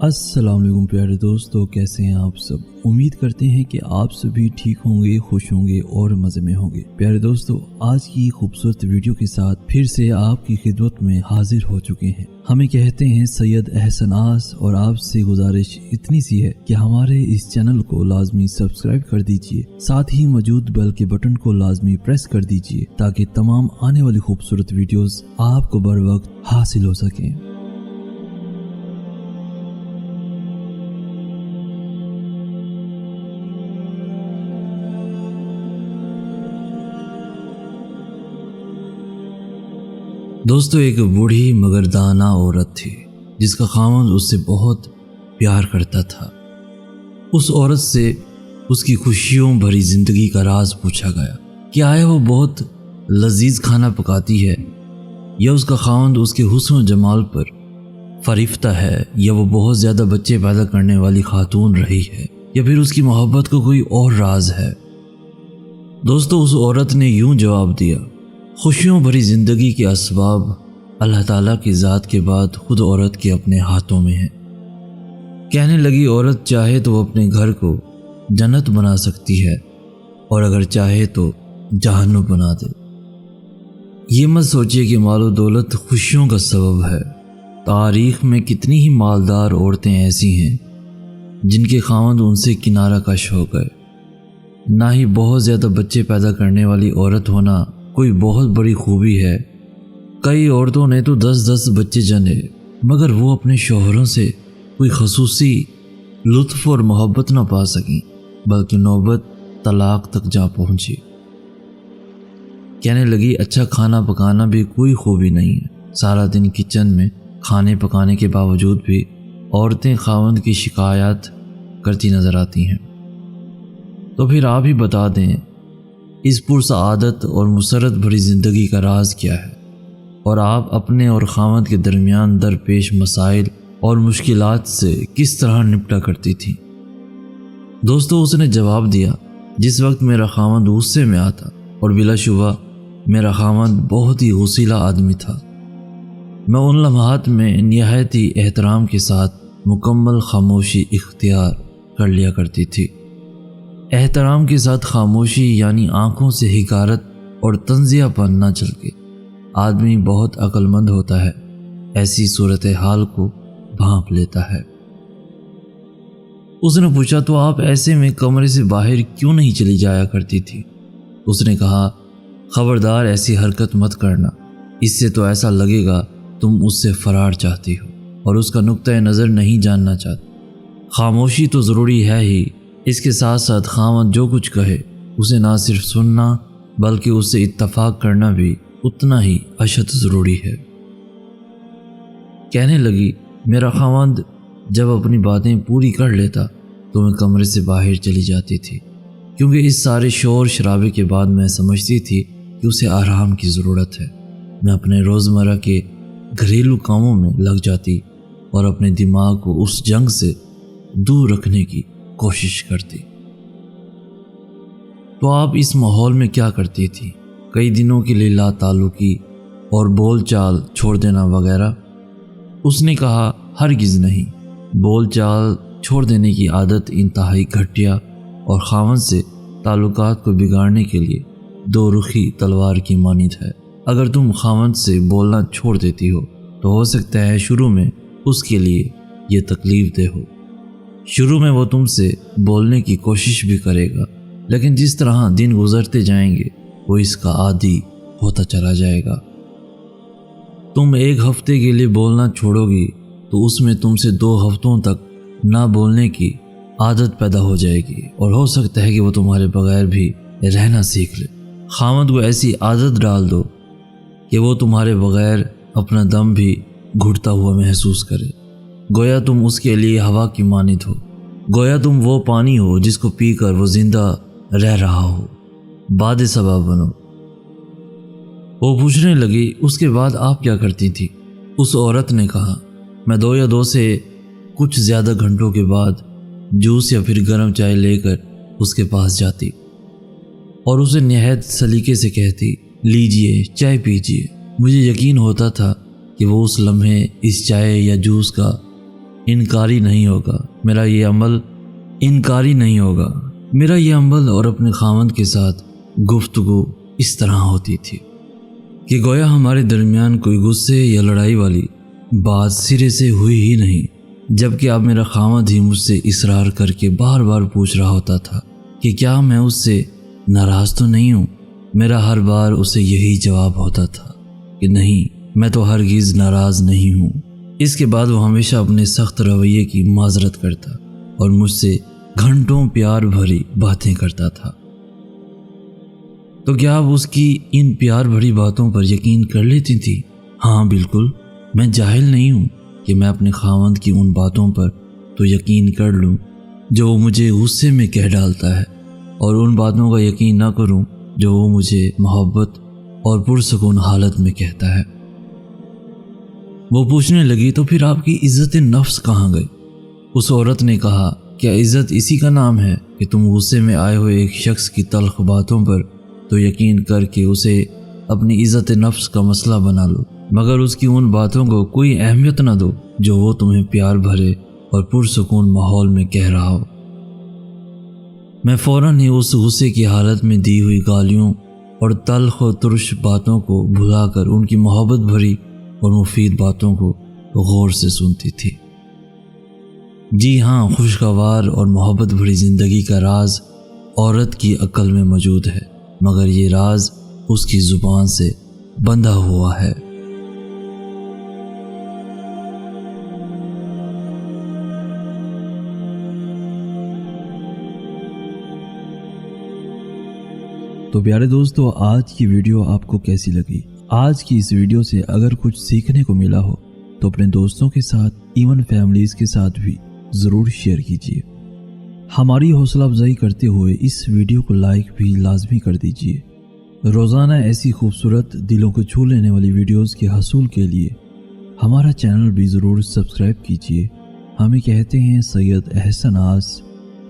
السلام علیکم پیارے دوستو، کیسے ہیں آپ سب؟ امید کرتے ہیں کہ آپ سبھی ٹھیک ہوں گے، خوش ہوں گے اور مزے میں ہوں گے۔ پیارے دوستو، آج کی خوبصورت ویڈیو کے ساتھ پھر سے آپ کی خدمت میں حاضر ہو چکے ہیں۔ ہمیں کہتے ہیں سید احسن آس، اور آپ سے گزارش اتنی سی ہے کہ ہمارے اس چینل کو لازمی سبسکرائب کر دیجئے، ساتھ ہی موجود بیل کے بٹن کو لازمی پریس کر دیجئے تاکہ تمام آنے والی خوبصورت ویڈیوز آپ کو بر وقت حاصل ہو سکیں۔ دوستو، ایک بوڑھی مگر دانا عورت تھی جس کا خاوند اس سے بہت پیار کرتا تھا۔ اس عورت سے اس کی خوشیوں بھری زندگی کا راز پوچھا گیا کہ آیا وہ بہت لذیذ کھانا پکاتی ہے، یا اس کا خاوند اس کے حسن و جمال پر فریفتہ ہے، یا وہ بہت زیادہ بچے پیدا کرنے والی خاتون رہی ہے، یا پھر اس کی محبت کا کوئی اور راز ہے۔ دوستو، اس عورت نے یوں جواب دیا: خوشیوں بھری زندگی کے اسباب اللہ تعالیٰ کی ذات کے بعد خود عورت کے اپنے ہاتھوں میں ہیں۔ کہنے لگی، عورت چاہے تو وہ اپنے گھر کو جنت بنا سکتی ہے، اور اگر چاہے تو جہنم بنا دے۔ یہ مت سوچئے کہ مال و دولت خوشیوں کا سبب ہے۔ تاریخ میں کتنی ہی مالدار عورتیں ایسی ہیں جن کے خاوند ان سے کنارہ کش ہو گئے۔ نہ ہی بہت زیادہ بچے پیدا کرنے والی عورت ہونا کوئی بہت بڑی خوبی ہے۔ کئی عورتوں نے تو 10 بچے جنے، مگر وہ اپنے شوہروں سے کوئی خصوصی لطف اور محبت نہ پا سکیں، بلکہ نوبت طلاق تک جا پہنچی۔ کہنے لگی، اچھا کھانا پکانا بھی کوئی خوبی نہیں ہے۔ سارا دن کچن میں کھانے پکانے کے باوجود بھی عورتیں خاوند کی شکایات کرتی نظر آتی ہیں۔ تو پھر آپ ہی بتا دیں، اس پرسعادت اور مسرت بھری زندگی کا راز کیا ہے، اور آپ اپنے اور خاوند کے درمیان درپیش مسائل اور مشکلات سے کس طرح نپٹا کرتی تھی؟ دوستو، اس نے جواب دیا، جس وقت میرا خاوند غصے میں آتا، اور بلا شبہ میرا خاوند بہت ہی غصیلا آدمی تھا، میں ان لمحات میں نہایت ہی احترام کے ساتھ مکمل خاموشی اختیار کر لیا کرتی تھی۔ احترام کے ساتھ خاموشی یعنی آنکھوں سے حقارت اور تنزیہ پن نہ چل کے آدمی بہت عقل مند ہوتا ہے، ایسی صورتحال کو بھانپ لیتا ہے۔ اس نے پوچھا، تو آپ ایسے میں کمرے سے باہر کیوں نہیں چلی جایا کرتی تھی؟ اس نے کہا، خبردار ایسی حرکت مت کرنا، اس سے تو ایسا لگے گا تم اس سے فرار چاہتی ہو اور اس کا نقطہ نظر نہیں جاننا چاہتی۔ خاموشی تو ضروری ہے ہی، اس کے ساتھ ساتھ خاوند جو کچھ کہے اسے نہ صرف سننا بلکہ اس سے اتفاق کرنا بھی اتنا ہی اشد ضروری ہے۔ کہنے لگی، میرا خاوند جب اپنی باتیں پوری کر لیتا تو میں کمرے سے باہر چلی جاتی تھی، کیونکہ اس سارے شور شرابے کے بعد میں سمجھتی تھی کہ اسے آرام کی ضرورت ہے۔ میں اپنے روزمرہ کے گھریلو کاموں میں لگ جاتی اور اپنے دماغ کو اس جنگ سے دور رکھنے کی کوشش کرتی۔ تو آپ اس ماحول میں کیا کرتی تھی؟ کئی دنوں کے لیے لا تعلقی اور بول چال چھوڑ دینا وغیرہ؟ اس نے کہا، ہرگز نہیں۔ بول چال چھوڑ دینے کی عادت انتہائی گھٹیا اور خاوند سے تعلقات کو بگاڑنے کے لیے دو رخی تلوار کی مانند ہے۔ اگر تم خاوند سے بولنا چھوڑ دیتی ہو تو ہو سکتا ہے شروع میں اس کے لیے یہ تکلیف دہ ہو۔ شروع میں وہ تم سے بولنے کی کوشش بھی کرے گا، لیکن جس طرح دن گزرتے جائیں گے وہ اس کا عادی ہوتا چلا جائے گا۔ تم 1 ہفتے کے لیے بولنا چھوڑو گی تو اس میں تم سے 2 ہفتوں تک نہ بولنے کی عادت پیدا ہو جائے گی، اور ہو سکتا ہے کہ وہ تمہارے بغیر بھی رہنا سیکھ لے۔ خاوند کو ایسی عادت ڈال دو کہ وہ تمہارے بغیر اپنا دم بھی گھٹتا ہوا محسوس کرے، گویا تم اس کے لیے ہوا کی مانند ہو، گویا تم وہ پانی ہو جس کو پی کر وہ زندہ رہ رہا ہو۔ باد صبا بنو۔ وہ پوچھنے لگی، اس کے بعد آپ کیا کرتی تھی؟ اس عورت نے کہا، میں 2 یا 2 سے کچھ زیادہ گھنٹوں کے بعد جوس یا پھر گرم چائے لے کر اس کے پاس جاتی اور اسے نہایت سلیقے سے کہتی، لیجئے چائے پیجئے۔ مجھے یقین ہوتا تھا کہ وہ اس لمحے اس چائے یا جوس کا انکاری نہیں ہوگا، میرا یہ عمل انکاری نہیں ہوگا۔ میرا یہ عمل اور اپنے خاوند کے ساتھ گفتگو اس طرح ہوتی تھی کہ گویا ہمارے درمیان کوئی غصے یا لڑائی والی بات سرے سے ہوئی ہی نہیں، جبکہ اب میرا خاوند ہی مجھ سے اصرار کر کے بار بار پوچھ رہا ہوتا تھا کہ کیا میں اس سے ناراض تو نہیں ہوں۔ میرا ہر بار اسے یہی جواب ہوتا تھا کہ نہیں، میں تو ہرگز ناراض نہیں ہوں۔ اس کے بعد وہ ہمیشہ اپنے سخت رویے کی معذرت کرتا اور مجھ سے گھنٹوں پیار بھری باتیں کرتا تھا۔ تو کیا آپ اس کی ان پیار بھری باتوں پر یقین کر لیتی تھی؟ ہاں بالکل، میں جاہل نہیں ہوں کہ میں اپنے خاوند کی ان باتوں پر تو یقین کر لوں جو وہ مجھے غصے میں کہہ ڈالتا ہے، اور ان باتوں کا یقین نہ کروں جو وہ مجھے محبت اور پرسکون حالت میں کہتا ہے۔ وہ پوچھنے لگی تو پھر آپ کی عزت نفس کہاں گئی؟ اس عورت نے کہا، کیا عزت اسی کا نام ہے کہ تم غصے میں آئے ہوئے ایک شخص کی تلخ باتوں پر تو یقین کر کے اسے اپنی عزت نفس کا مسئلہ بنا لو، مگر اس کی ان باتوں کو کوئی اہمیت نہ دو جو وہ تمہیں پیار بھرے اور پرسکون ماحول میں کہہ رہا ہو۔ میں فوراً ہی اس غصے کی حالت میں دی ہوئی گالیوں اور تلخ و ترش باتوں کو بھلا کر ان کی محبت بھری اور مفید باتوں کو غور سے سنتی تھی۔ جی ہاں، خوشگوار اور محبت بھری زندگی کا راز عورت کی عقل میں موجود ہے، مگر یہ راز اس کی زبان سے بندھا ہوا ہے۔ تو پیارے دوستو، آج کی ویڈیو آپ کو کیسی لگی؟ آج کی اس ویڈیو سے اگر کچھ سیکھنے کو ملا ہو تو اپنے دوستوں کے ساتھ، ایون فیملیز کے ساتھ بھی ضرور شیئر کیجیے۔ ہماری حوصلہ افزائی کرتے ہوئے اس ویڈیو کو لائک بھی لازمی کر دیجیے۔ روزانہ ایسی خوبصورت دلوں کو چھو لینے والی ویڈیوز کے حصول کے لیے ہمارا چینل بھی ضرور سبسکرائب کیجیے۔ ہمیں کہتے ہیں سید احسن آس۔